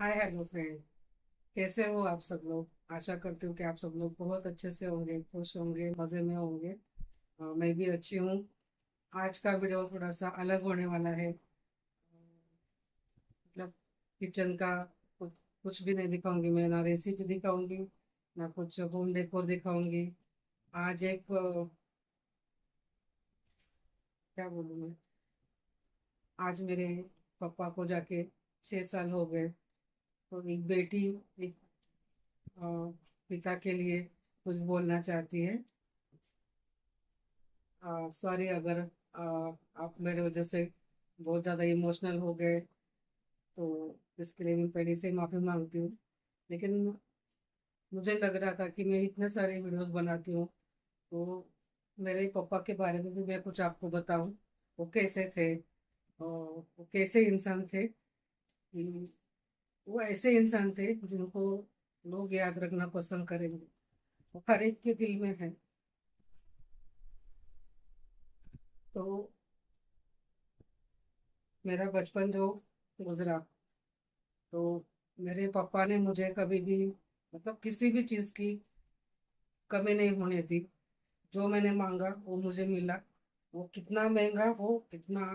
Hi hello friend. कैसे हो आप सब लोग? आशा करती हूँ कि आप सब लोग बहुत अच्छे से होंगे, खुश होंगे, मज़े में होंगे। मैं भी अच्छी हूँ। आज का वीडियो थोड़ा सा अलग होने वाला है। मतलब किचन का कुछ भी नहीं दिखाऊंगी मैं, ना रेसिपी दिखाऊंगी, ना कुछ होम डेकोर दिखाऊंगी। आज एक क्या बोलूँ मैं, आज मेरे पापा को जाके 6 साल हो गए। तो एक बेटी एक अ, पिता के लिए कुछ बोलना चाहती है। सॉरी अगर आप मेरे वजह से बहुत ज़्यादा इमोशनल हो गए, तो इसके लिए मैं पहले से ही माफ़ी मांगती हूँ। लेकिन मुझे लग रहा था कि मैं इतने सारे वीडियोस बनाती हूँ, तो मेरे पापा के बारे में भी मैं कुछ आपको बताऊँ। वो कैसे थे और वो कैसे इंसान थे। कि वो ऐसे इंसान थे जिनको लोग याद रखना पसंद करेंगे। वो हर एक के दिल में है। तो मेरा बचपन जो गुजरा, तो मेरे पापा ने मुझे कभी भी मतलब किसी भी चीज़ की कमी नहीं होने दी। जो मैंने मांगा वो मुझे मिला। वो कितना महंगा हो, कितना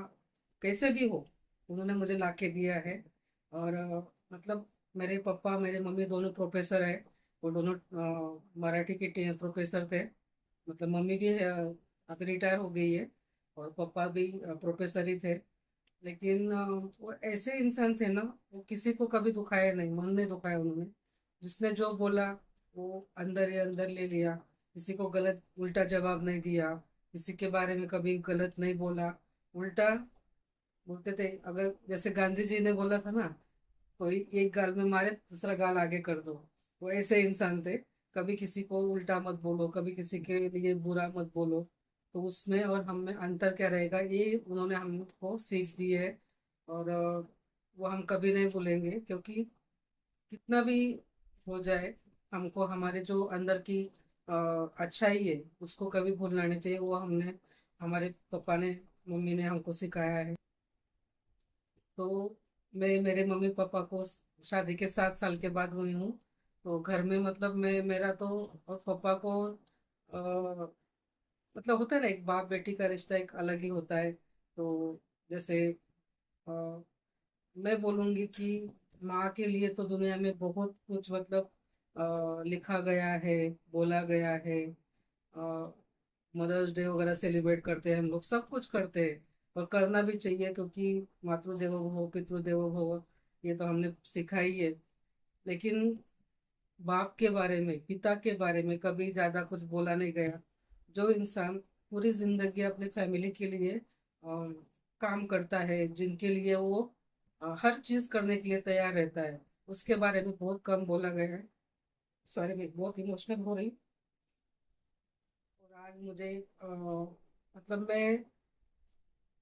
कैसे भी हो, उन्होंने मुझे ला के दिया है। और मतलब मेरे पापा मेरे मम्मी दोनों प्रोफेसर है। वो दोनों मराठी के प्रोफेसर थे। मतलब मम्मी भी अभी रिटायर हो गई है, और पापा भी प्रोफेसर ही थे। लेकिन वो ऐसे इंसान थे ना, वो किसी को कभी दुखाया नहीं, मन नहीं दुखाया उन्होंने। जिसने जो बोला वो अंदर ही अंदर ले लिया। किसी को गलत उल्टा जवाब नहीं दिया, किसी के बारे में कभी गलत नहीं बोला। उल्टा बोलते थे। अगर जैसे गांधी जी ने बोला था ना, कोई एक गाल में मारे दूसरा गाल आगे कर दो। वो ऐसे इंसान थे। कभी किसी को उल्टा मत बोलो, कभी किसी के लिए बुरा मत बोलो। तो उसमें और हम में अंतर क्या रहेगा, ये उन्होंने हमको सीख दी है। और वो हम कभी नहीं भूलेंगे, क्योंकि कितना भी हो जाए, हमको हमारे जो अंदर की अच्छाई है उसको कभी भूलना नहीं चाहिए। वो हमने हमारे पापा ने, मम्मी ने हमको सिखाया है। तो मैं मेरे मम्मी पापा को शादी के 7 साल के बाद हुई हूँ। तो घर में मतलब मैं मेरा तो और पापा को मतलब होता है ना, एक बाप बेटी का रिश्ता एक अलग ही होता है। तो जैसे अ, मैं बोलूँगी कि माँ के लिए तो दुनिया में बहुत कुछ मतलब लिखा गया है, बोला गया है। मदर्स डे वगैरह सेलिब्रेट करते हैं हम लोग, सब कुछ करते हैं। और करना भी चाहिए, क्योंकि मातृदेवो भव पितृदेवो भव, ये तो हमने सीखा ही है। लेकिन बाप के बारे में, पिता के बारे में कभी ज्यादा कुछ बोला नहीं गया। जो इंसान पूरी जिंदगी अपनी फैमिली के लिए काम करता है, जिनके लिए वो हर चीज करने के लिए तैयार रहता है, उसके बारे में बहुत कम बोला गया है। सॉरी, मैं बहुत इमोशनल हो रही हूँ। और आज मुझे मतलब मैं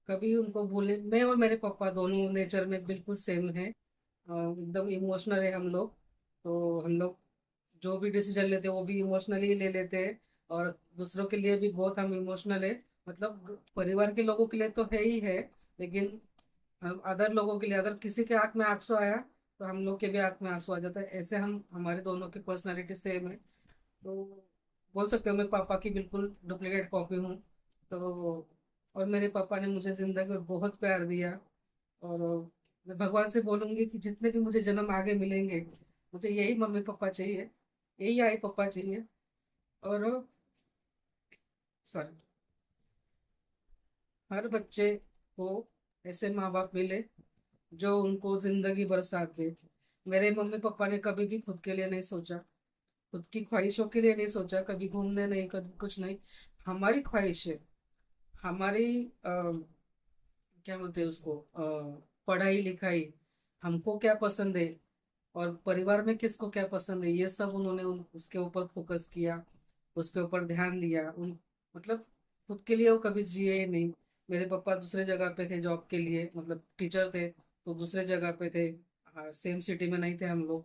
कभी उनको भूले, मैं और मेरे पापा दोनों नेचर में बिल्कुल सेम है। एकदम इमोशनल है हम लोग। तो हम लोग जो भी डिसीजन लेते हैं वो भी इमोशनली ले लेते हैं। और दूसरों के लिए भी बहुत हम इमोशनल है। मतलब परिवार के लोगों के लिए तो है ही है, लेकिन हम अदर लोगों के लिए, अगर किसी के आंख में आंसू आया तो हम लोग के भी आंख में आंसू आ जाता है। ऐसे हम हमारे दोनों की पर्सनालिटी सेम है। तो बोल सकते हो मैं पापा की बिल्कुल डुप्लीकेट कॉपी हूँ। तो और मेरे पापा ने मुझे जिंदगी में बहुत प्यार दिया। और मैं भगवान से बोलूंगी कि जितने भी मुझे जन्म आगे मिलेंगे, मुझे यही मम्मी पापा चाहिए, यही आई पापा चाहिए। और सॉरी, हर बच्चे को ऐसे माँ बाप मिले जो उनको जिंदगी भर साथ दे। मेरे मम्मी पापा ने कभी भी खुद के लिए नहीं सोचा, खुद की ख्वाहिशों के लिए नहीं सोचा, कभी घूमने नहीं, कभी कुछ नहीं। हमारी ख्वाहिश है, हमारी क्या बोलते हैं उसको, पढ़ाई लिखाई, हमको क्या पसंद है और परिवार में किसको क्या पसंद है, ये सब उन्होंने उसके ऊपर फोकस किया, उसके ऊपर ध्यान दिया। उन मतलब खुद के लिए वो कभी जिए ही नहीं। मेरे पापा दूसरे जगह पे थे जॉब के लिए, मतलब टीचर थे, तो दूसरे जगह पे थे। सेम सिटी में नहीं थे हम लोग।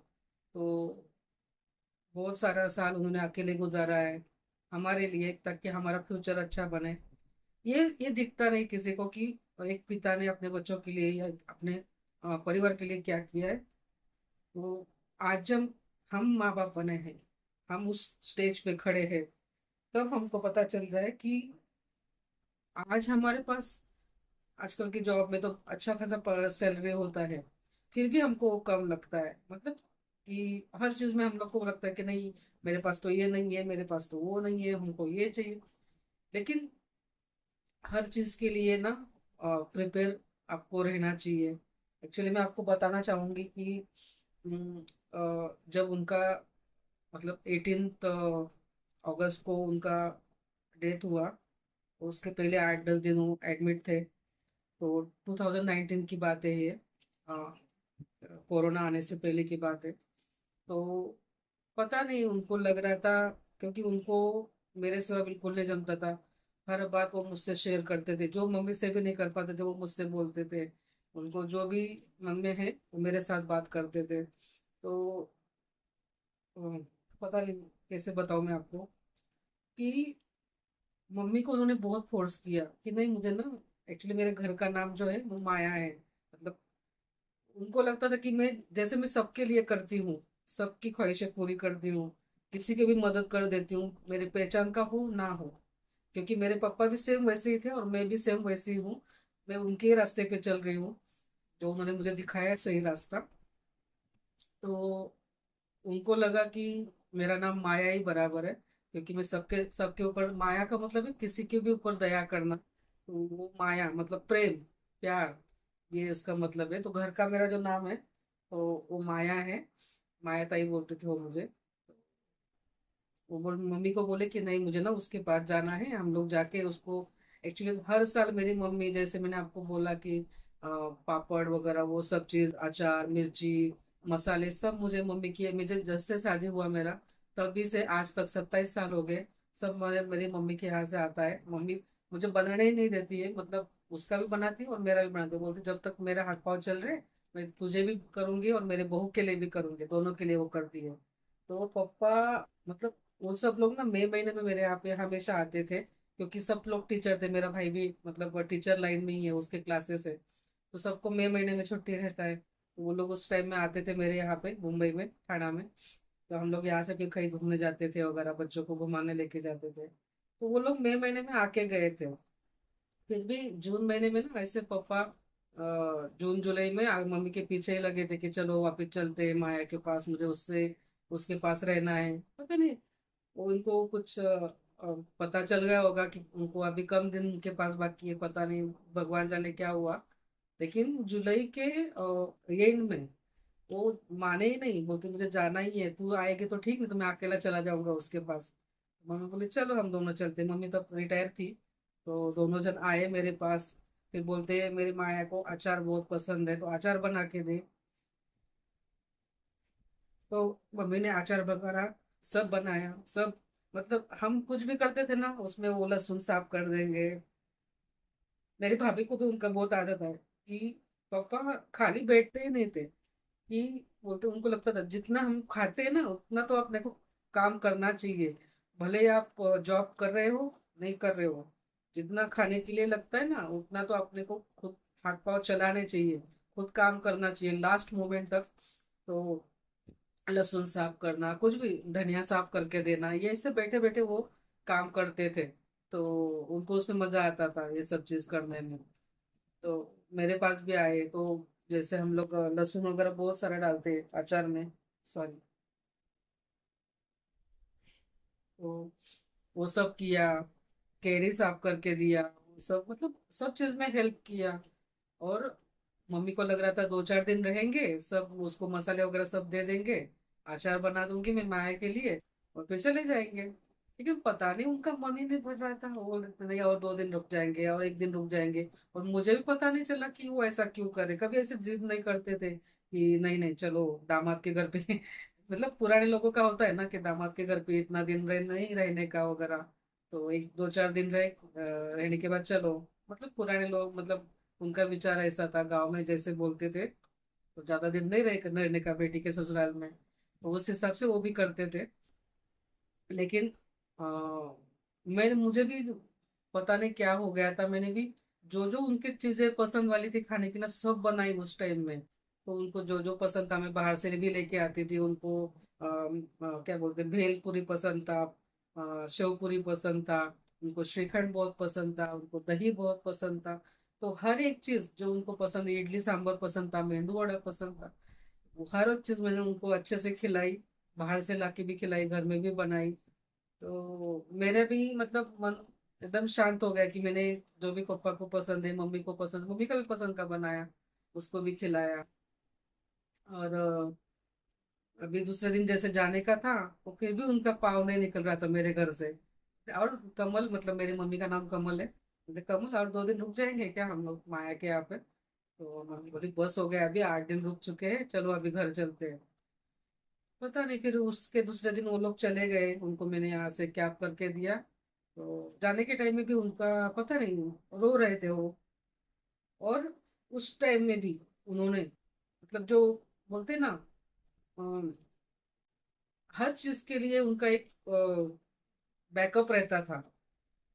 तो बहुत सारा साल उन्होंने अकेले गुजारा है हमारे लिए, ताकि हमारा फ्यूचर अच्छा बने। ये दिखता नहीं किसी को कि एक पिता ने अपने बच्चों के लिए या अपने परिवार के लिए क्या किया है। तो आज जब हम माँ बाप बने हैं, हम उस स्टेज पे खड़े हैं, तब हमको पता चल रहा है कि आज हमारे पास, आजकल की जॉब में तो अच्छा खासा सैलरी होता है, फिर भी हमको वो कम लगता है। मतलब कि हर चीज में हम लोग को लगता है कि नहीं, मेरे पास तो ये नहीं है, मेरे पास तो वो नहीं है, हमको ये चाहिए। लेकिन हर चीज के लिए ना प्रिपेयर आपको रहना चाहिए। एक्चुअली मैं आपको बताना चाहूंगी कि जब उनका मतलब 18 अगस्त को उनका डेथ हुआ, तो उसके पहले 8-10 दिन वो एडमिट थे। तो 2019 की बात है ये, कोरोना आने से पहले की बात है। तो पता नहीं उनको लग रहा था, क्योंकि उनको मेरे सिवा बिल्कुल नहीं जमता था। हर बात वो मुझसे शेयर करते थे, जो मम्मी से भी नहीं कर पाते थे वो मुझसे बोलते थे। उनको जो भी मन में है वो मेरे साथ बात करते थे। तो पता नहीं कैसे बताऊं मैं आपको कि मम्मी को उन्होंने बहुत फोर्स किया कि नहीं मुझे ना, एक्चुअली मेरे घर का नाम जो है वो माया है। मतलब उनको लगता था कि मैं सबके लिए करती हूँ, सबकी ख्वाहिशें पूरी करती हूँ, किसी की भी मदद कर देती हूँ, मेरी पहचान का हो ना हो। क्योंकि मेरे पापा भी सेम वैसे ही थे और मैं भी सेम वैसे ही हूँ। मैं उनके रास्ते पे चल रही हूँ, जो उन्होंने मुझे दिखाया है सही रास्ता। तो उनको लगा कि मेरा नाम माया ही बराबर है, क्योंकि मैं सबके सबके ऊपर, माया का मतलब है किसी के भी ऊपर दया करना। तो वो माया मतलब प्रेम, प्यार, ये इसका मतलब है। तो घर का मेरा जो नाम है तो वो माया है। माया ताई बोलते थे वो मुझे। मम्मी को बोले कि नहीं मुझे ना उसके पास जाना है, हम लोग जाके उसको। एक्चुअली हर साल मेरी मम्मी, जैसे मैंने आपको बोला कि पापड़ वगैरह वो सब चीज, अचार, मिर्ची, मसाले सब मुझे मम्मी की, मुझे जब से शादी हुआ मेरा तभी से आज तक 27 साल हो गए, सब मेरी मम्मी के यहाँ से आता है। मम्मी मुझे बनाने ही नहीं देती है, मतलब उसका भी बनाती है और मेरा भी बनाती है। बोलती जब तक मेरा हाथ पाँव चल रहे मैं तुझे भी करूंगी और मेरे बहू के लिए भी करूंगी, दोनों के लिए वो करती है। तो पापा मतलब वो सब लोग ना मई महीने में मेरे यहाँ पे हमेशा आते थे, क्योंकि सब लोग टीचर थे। मेरा भाई भी मतलब वो टीचर लाइन में ही है, उसके क्लासेस है। तो सबको मई महीने में छुट्टी रहता है, तो वो लोग उस टाइम में आते थे मेरे यहाँ पे मुंबई में, ठाणा में। तो हम लोग यहाँ से भी कहीं घूमने जाते थे वगैरह, बच्चों को घुमाने लेके जाते थे। तो वो लोग मई महीने में आके गए थे। फिर भी जून महीने में ना ऐसे पापा जून जुलाई में मम्मी के पीछे ही लगे थे कि चलो वापिस चलते हैं माया के पास, मुझे उससे उसके पास रहना है। पता नहीं वो इनको कुछ पता चल गया होगा कि उनको अभी कम दिन उनके पास बाकी है, पता नहीं भगवान जाने क्या हुआ। लेकिन जुलाई के एंड में वो माने ही नहीं, बोलते मुझे जाना ही है, तू आएगी तो ठीक, नहीं तो मैं अकेला चला जाऊंगा उसके पास। मम्मी बोले चलो हम दोनों चलते। मम्मी तब रिटायर थी। तो दोनों जन आए मेरे पास। फिर बोलते मेरी माया को अचार बहुत पसंद है तो अचार बना के दे। तो मम्मी ने अचार वगैरह सब बनाया, सब। मतलब हम कुछ भी करते थे ना उसमें वो लहसुन साफ कर देंगे। मेरी भाभी को तो उनका बहुत आदत है कि पापा खाली बैठते ही नहीं थे, कि बोलते उनको लगता था जितना हम खाते हैं ना उतना तो अपने को काम करना चाहिए। भले ही आप जॉब कर रहे हो नहीं कर रहे हो, जितना खाने के लिए लगता है ना उतना तो अपने को खुद हाथ पांव चलाने चाहिए, खुद काम करना चाहिए लास्ट मोमेंट तक। तो लहसुन साफ करना, कुछ भी धनिया साफ करके देना, ये ऐसे बैठे बैठे वो काम करते थे। तो उनको उसमें मजा आता था ये सब चीज करने में। तो मेरे पास भी आए तो जैसे हम लोग लहसुन वगैरह बहुत सारा डालते हैं अचार में, सॉरी। तो वो सब किया, कैरी साफ करके दिया, वो सब मतलब सब चीज में हेल्प किया। और मम्मी को लग रहा था 2-4 दिन रहेंगे, सब उसको मसाले वगैरह सब दे देंगे, अचार बना दूंगी मैं माया के लिए और फिर चले जाएंगे। लेकिन पता नहीं उनका मन ही नहीं भर रहा था, वो बोलते नहीं और 2 दिन रुक जाएंगे और एक दिन रुक जाएंगे। और मुझे भी पता नहीं चला कि वो ऐसा क्यों करे, कभी ऐसे जिद नहीं करते थे कि नहीं नहीं चलो दामाद के घर पे मतलब पुराने लोगों का होता है ना कि दामाद के घर पे इतना दिन नहीं रहने का वगैरह। तो 1-2-4 दिन रहने के बाद चलो। मतलब पुराने लोग, मतलब उनका विचार ऐसा था, गांव में जैसे बोलते थे तो ज्यादा दिन नहीं रहने का बेटी के ससुराल में, तो उस हिसाब से वो भी करते थे। लेकिन आ, मैं मुझे भी पता नहीं क्या हो गया था, मैंने भी जो जो उनकी चीजें पसंद वाली थी खाने की ना सब बनाई उस टाइम में। तो उनको जो जो पसंद था मैं बाहर से भी लेके आती थी उनको। क्या बोलते हैं, भेल पूरी पसंद था, शेव पूरी पसंद था, उनको श्रीखंड बहुत पसंद था, उनको दही बहुत पसंद था। तो हर एक चीज जो उनको पसंद, इडली सांभर पसंद था, मेंदू वड़ा पसंद था, वो हर एक चीज मैंने उनको अच्छे से खिलाई। बाहर से लाके भी खिलाई, घर में भी बनाई। तो मेरे भी मतलब मन एकदम शांत हो गया कि मैंने जो भी पापा को पसंद है, मम्मी को पसंद, मम्मी का भी पसंद का बनाया, उसको भी खिलाया। और अभी दूसरे दिन जैसे जाने का था, तो फिर भी उनका पाँव नहीं निकल रहा था मेरे घर से। और कमल, मतलब मेरी मम्मी का नाम कमल है, बोले, कमल और 2 दिन रुक जाएंगे क्या हम लोग माया के यहाँ पे? तो मम्मी बोली बस हो गया, अभी 8 दिन रुक चुके हैं, चलो अभी घर चलते हैं। पता नहीं, फिर उसके दूसरे दिन वो लोग चले गए, उनको मैंने यहाँ से कैब करके दिया। तो जाने के टाइम में भी उनका पता नहीं, रो रहे थे वो। और उस टाइम में भी उन्होंने, मतलब जो बोलते हैं ना, अम, हर चीज के लिए उनका एक बैकअप रहता था।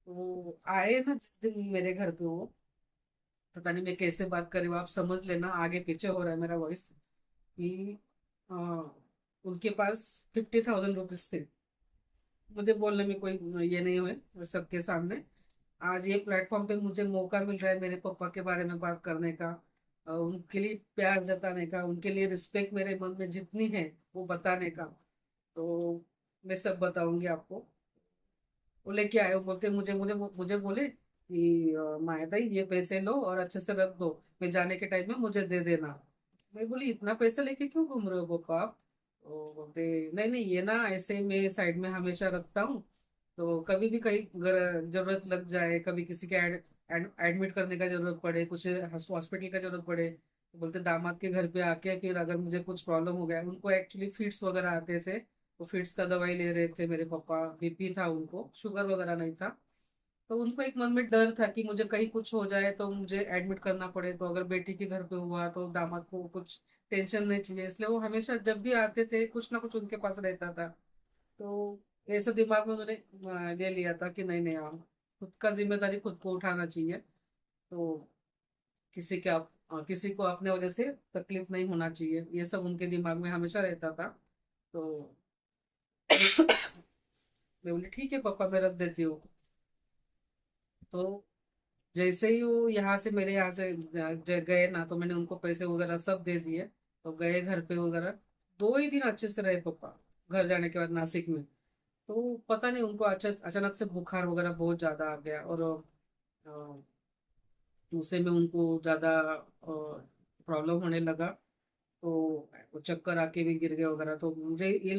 वो आए ना जिस दिन मेरे घर पे, वो पता नहीं मैं कैसे बात कर रही हूँ, आप समझ लेना, आगे पीछे हो रहा है मेरा वॉइस। कि अ, उनके पास 50,000 रुपीज थे। मुझे बोलने में कोई ये नहीं हुए सबके सामने। आज ये प्लेटफॉर्म पे मुझे मौका मिल रहा है मेरे पापा के बारे में बात करने का, उनके लिए प्यार जताने का, उनके लिए रिस्पेक्ट मेरे मन में जितनी है वो बताने का। तो मैं सब बताऊंगी आपको। वो लेके आए, वो बोलते मुझे मुझे मुझे बोले कि माया ताई ये पैसे लो और अच्छे से रख दो, मैं जाने के टाइम में मुझे दे देना। मैं बोली इतना पैसा लेके क्यों घूम रहे हो पापा आप? तो बोलते नहीं नहीं, ये ना ऐसे मैं साइड में हमेशा रखता हूँ, तो कभी भी कहीं जरूरत लग जाए, कभी किसी के एडमिट करने का जरूरत पड़े, कुछ हॉस्पिटल का जरूरत पड़े, तो बोलते दामाद के घर पे आके फिर अगर मुझे कुछ प्रॉब्लम हो गया, उनको एक्चुअली फिट्स वगैरह आते थे, वो फिट्स का दवाई ले रहे थे मेरे पापा, बीपी था उनको, शुगर वगैरह नहीं था। तो उनको एक मन में डर था कि मुझे कहीं कुछ हो जाए तो मुझे एडमिट करना पड़े, तो अगर बेटी के घर पे हुआ तो दामाद को कुछ टेंशन नहीं चाहिए, इसलिए वो हमेशा जब भी आते थे कुछ ना कुछ उनके पास रहता था। तो ऐसे दिमाग में उन्होंने ले लिया था कि नहीं नहीं, हम खुद का जिम्मेदारी खुद को उठाना चाहिए। तो किसी के किसी को अपने वजह से तकलीफ नहीं होना चाहिए, ये सब उनके दिमाग में हमेशा रहता था। तो मैं बोली ठीक है पापा, मैं रख देती हूँ। तो जैसे ही वो यहाँ से, मेरे यहाँ से गए ना, तो मैंने उनको पैसे वगैरह सब दे दिए। तो गए घर पे वगैरह, 2 ही दिन अच्छे से रहे पापा। घर जाने के बाद नासिक में, तो पता नहीं उनको अचानक से बुखार वगैरह बहुत ज्यादा आ गया, और उसे में उनको ज्यादा प्रॉब्लम होने लगा। तो वो चक्कर आके भी गिर गए वगैरह। तो मुझे इन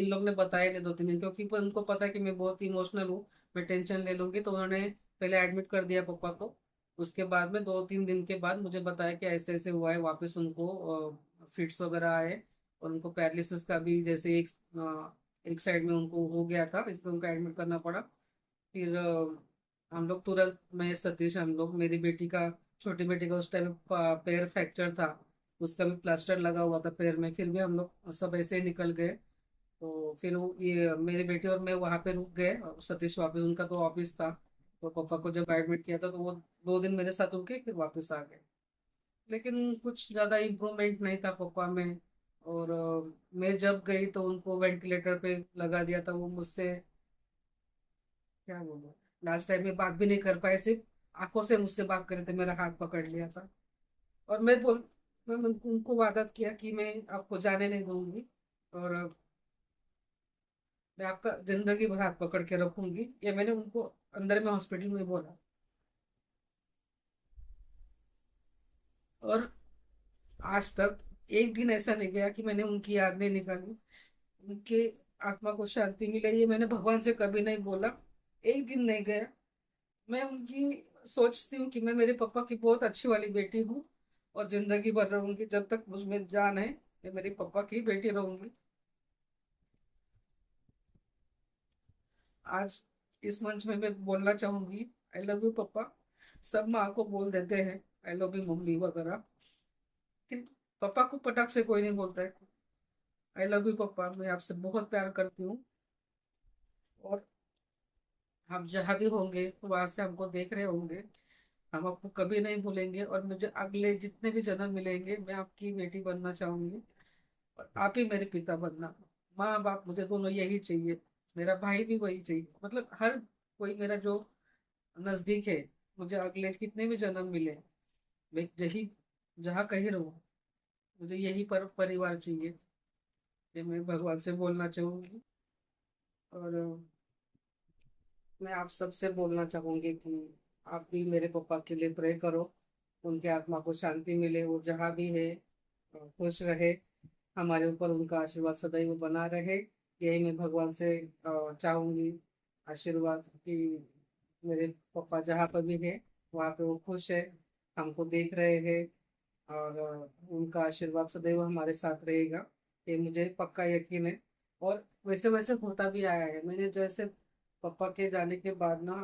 लोग ने बताया नहीं 2-3 दिन, क्योंकि उनको पता है कि मैं बहुत इमोशनल हूँ, मैं टेंशन ले लूंगी, तो उन्होंने पहले एडमिट कर दिया पापा को। उसके बाद में 2-3 दिन के बाद मुझे बताया कि ऐसे ऐसे हुआ है, वापस उनको फिट्स वगैरह आए, और उनको पैरालिसिस का भी, जैसे एक साइड में उनको हो गया था, इसलिए उनको एडमिट करना पड़ा। फिर हम लोग तुरंत, मैं सतीश, हम लोग, मेरी बेटी का, छोटी बेटी का उस टाइम पैर फ्रैक्चर था, उसका भी प्लास्टर लगा हुआ था पैर में, फिर भी हम लोग सब ऐसे ही निकल गए। तो फिर ये मेरी बेटी और मैं वहां पे रुक गए, और सतीश वापस, उनका तो ऑफिस था। तो पापा को जब एडमिट किया था तो वो 2 दिन मेरे साथ रुके, फिर वापस आ गए। लेकिन कुछ ज्यादा इम्प्रूवमेंट नहीं था पापा में। और मैं जब गई तो उनको वेंटिलेटर पे लगा दिया था, वो मुझसे, क्या बोलूं, लास्ट टाइम में बात भी नहीं कर पाए, सिर्फ आंखों से मुझसे बात करे थे, मेरा हाथ पकड़ लिया था। और मैं उनको वादा किया कि मैं आपको जाने नहीं दूंगी, और मैं आपका जिंदगी भर हाथ पकड़ के रखूंगी, ये मैंने उनको अंदर में हॉस्पिटल में बोला। और आज तक एक दिन ऐसा नहीं गया कि मैंने उनकी याद नहीं निकाली, उनके आत्मा को शांति मिले, ये मैंने भगवान से कभी नहीं बोला। एक दिन नहीं गया। मैं उनकी सोचती हूँ कि मैं मेरे पापा की बहुत अच्छी वाली बेटी हूँ, और जिंदगी भर रहूंगी, जब तक मुझ में जान है मैं मेरे पापा की बेटी रहूंगी। आज इस मंच में मैं बोलना चाहूंगी, आई लव यू पापा। सब माँ को बोल देते हैं आई लव यू मम्मी वगैरह, लेकिन पापा को पटक से कोई नहीं बोलता है। आई लव यू पापा, मैं आपसे बहुत प्यार करती हूँ। और आप जहाँ भी होंगे वहां से हमको देख रहे होंगे, हम आपको कभी नहीं भूलेंगे, और मुझे अगले जितने भी जन्म मिलेंगे मैं आपकी बेटी बनना चाहूंगी, और आप ही मेरे पिता बनना। माँ बाप मुझे दोनों यही चाहिए, मेरा भाई भी वही चाहिए, मतलब हर कोई मेरा जो नजदीक है, मुझे अगले कितने भी जन्म मिले, मैं यही जहाँ कहीं रहूँ, मुझे यही परिवार चाहिए। ये मैं भगवान से बोलना चाहूंगी। और मैं आप सबसे बोलना चाहूंगी कि आप भी मेरे पापा के लिए प्रे करो, उनके आत्मा को शांति मिले, वो जहाँ भी है खुश रहे, हमारे ऊपर उनका आशीर्वाद सदैव बना रहे। यही मैं भगवान से चाहूंगी, आशीर्वाद कि मेरे पापा जहाँ पर भी है वहाँ पे वो खुश है, हमको देख रहे हैं, और उनका आशीर्वाद सदैव हमारे साथ रहेगा, ये मुझे पक्का यकीन है। और वैसे वैसे होता भी आया है, मैंने जैसे पापा के जाने के बाद ना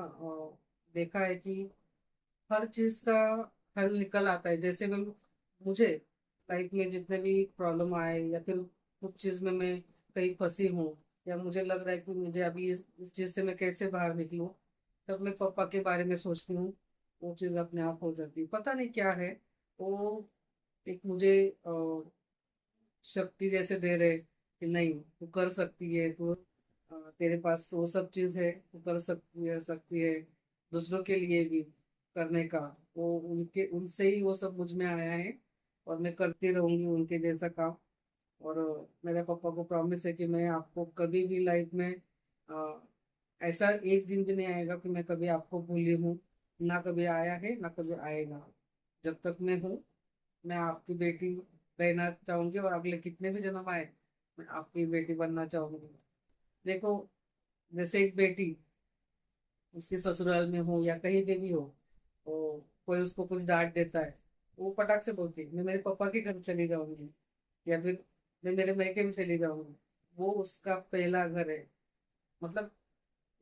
देखा है कि हर चीज का हल निकल आता है। जैसे मैं मुझे लाइफ में जितने भी प्रॉब्लम आए, या फिर कुछ चीज में मैं कहीं फंसी हूँ, या मुझे लग रहा है कि मुझे अभी इस चीज से मैं कैसे बाहर निकलूं, तब मैं पापा के बारे में सोचती हूँ, वो चीज अपने आप हो जाती है। पता नहीं क्या है वो, एक मुझे शक्ति जैसे दे रहे कि नहीं तू कर सकती है, तू तेरे पास वो सब चीज है, तू कर सकती है दूसरों के लिए भी करने का। वो उनके उनसे ही वो सब मुझ में आया है, और मैं करती रहूंगी उनके जैसा काम। और मेरे पापा को प्रॉमिस है कि मैं आपको कभी भी लाइफ में अ, ऐसा एक दिन भी नहीं आएगा कि मैं कभी आपको भूली हूँ, ना कभी आया है ना कभी आएगा। जब तक मैं हूँ, मैं आपकी बेटी रहना चाहूंगी, और अगले कितने भी जन्म आए मैं आपकी बेटी बनना चाहूंगी। देखो, जैसे एक बेटी उसके ससुराल में हो या कहीं पे भी हो, तो कोई उसको कुछ डांट देता है, वो पटाख से बोलती है मैं मेरे पापा के घर चली जाऊंगी, या फिर मैं मेरे मैके में चली जाऊंगी। वो उसका पहला घर है, मतलब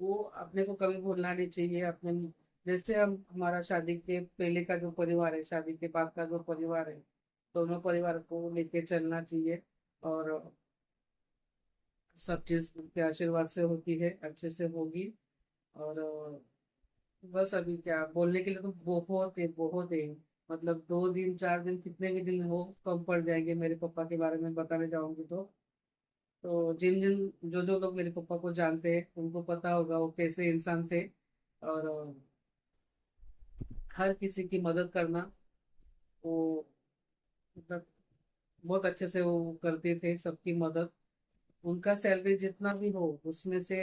वो अपने को कभी भूलना नहीं चाहिए अपने। जैसे हम हमारा शादी के पहले का जो परिवार है, शादी के बाद का जो परिवार है, दोनों परिवार को लेके चलना चाहिए। और सब चीज के आशीर्वाद से होती है, अच्छे से होगी। और बस अभी क्या बोलने के लिए तो बहुत है। मतलब 2 दिन 4 दिन कितने भी दिन हो कम पड़ जाएंगे मेरे पापा के बारे में बताने जाऊंगी तो जिन जिन जो जो लोग मेरे पापा को जानते हैं उनको पता होगा वो कैसे इंसान थे। और हर किसी की मदद करना, वो मतलब बहुत अच्छे से वो करते थे सबकी मदद। उनका सैलरी जितना भी हो उसमें से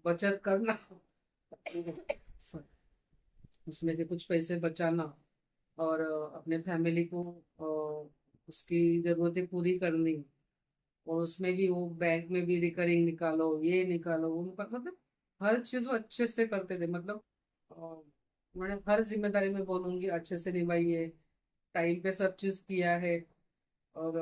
बचत करना, उसमें से कुछ पैसे बचाना, और अपने फैमिली को उसकी जरूरतें पूरी करनी। और उसमें भी वो बैंक में भी रिकरिंग निकालो, ये निकालो, उनका मतलब हर चीज वो अच्छे से करते थे। मतलब अ, मैंने हर जिम्मेदारी में बोलूंगी अच्छे से निभाई है, टाइम पे सब चीज किया है। और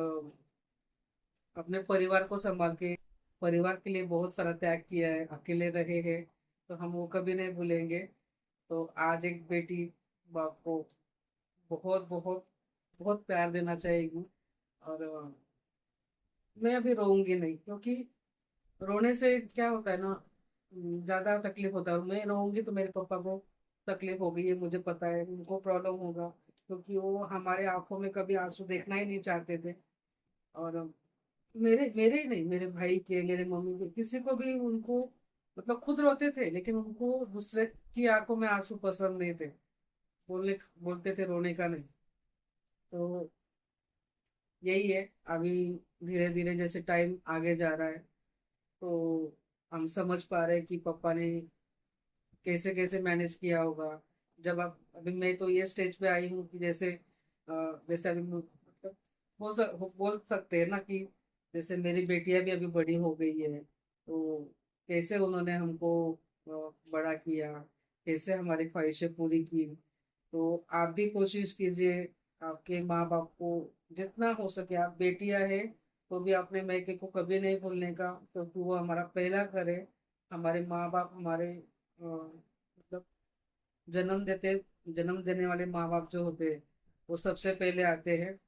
अपने परिवार को संभाल के परिवार के लिए बहुत सारा त्याग किया है, अकेले रहे हैं, तो हम वो कभी नहीं भूलेंगे। तो आज एक बेटी बाप को बहुत बहुत बहुत प्यार देना चाहेगी। और मैं अभी रोऊंगी नहीं, क्योंकि रोने से क्या होता है ना, ज्यादा तकलीफ होता है, और मैं रोऊंगी तो मेरे पापा को तकलीफ होगी, ये मुझे पता है, उनको प्रॉब्लम होगा, क्योंकि वो हमारे आंखों में कभी आंसू देखना ही नहीं चाहते थे। और मेरे मेरे ही नहीं, मेरे भाई के, मेरे मम्मी के, किसी को भी उनको मतलब खुद रोते थे, लेकिन उनको दूसरे की आंखों में आंसू पसंद नहीं थे, बोलते थे रोने का नहीं। तो यही है। अभी धीरे धीरे जैसे टाइम आगे जा रहा है, तो हम समझ पा रहे हैं कि पापा ने कैसे कैसे मैनेज किया होगा। जब आप अभी मैं तो ये स्टेज पे आई हूँ कि जैसे जैसे अभी मतलब बोल सकते हैं ना कि जैसे मेरी बेटियां भी अभी बड़ी हो गई है, तो कैसे उन्होंने हमको बड़ा किया, कैसे हमारी ख्वाहिशें पूरी की। तो आप भी कोशिश कीजिए, आपके माँ बाप को जितना हो सके, आप बेटियां हैं तो भी अपने मायके को कभी नहीं भूलने का, क्योंकि वो हमारा पहला घर है। हमारे माँ बाप हमारे मतलब जन्म देने वाले माँ बाप जो होते हैं वो सबसे पहले आते हैं,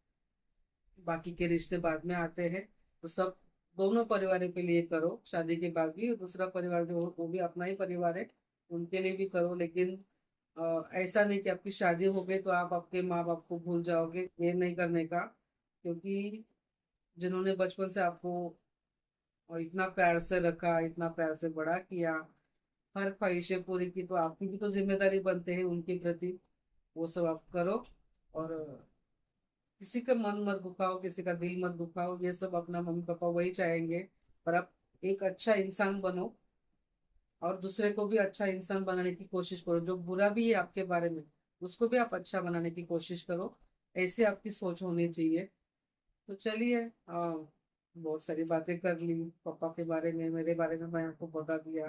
बाकी के रिश्ते बाद में आते हैं। तो सब दोनों परिवारों के लिए करो, शादी के बाद भी दूसरा परिवार जो हो वो भी अपना ही परिवार है, उनके लिए भी करो। लेकिन ऐसा नहीं कि आपकी शादी हो गई तो आप आपके माँ बाप को भूल जाओगे, ये नहीं करने का। क्योंकि जिन्होंने बचपन से आपको और इतना प्यार से रखा, इतना प्यार से बड़ा किया, हर ख्वाहिशें पूरी की, तो आपकी भी तो जिम्मेदारी बनते हैं उनके प्रति। वो सब आप करो। और किसी का मन मत दुखाओ, किसी का दिल मत दुखाओ, ये सब अपना मम्मी पापा वही चाहेंगे। पर आप एक अच्छा इंसान बनो और दूसरे को भी अच्छा इंसान बनाने की कोशिश करो। जो बुरा भी है आपके बारे में, उसको भी आप अच्छा बनाने की कोशिश करो। ऐसे आपकी सोच होनी चाहिए। तो चलिए, बहुत सारी बातें कर ली पापा के बारे में, मेरे बारे में मैं आपको बता दिया।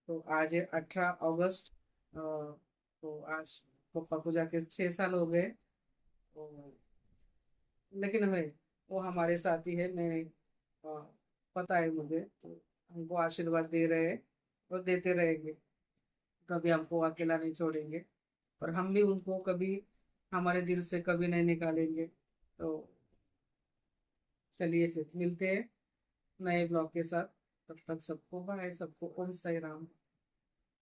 तो आज है 18 अगस्त। तो आज पापा को जाके 6 साल हो गए। तो लेकिन हमें, वो हमारे साथ ही है। मैं पता है मुझे, तो हमको आशीर्वाद दे रहे हैं और देते रहेंगे। कभी हमको अकेला नहीं छोड़ेंगे और हम भी उनको कभी हमारे दिल से कभी नहीं निकालेंगे। तो चलिए फिर मिलते हैं नए ब्लॉग के साथ। तब तक सबको बाय, सबको ओम साई राम।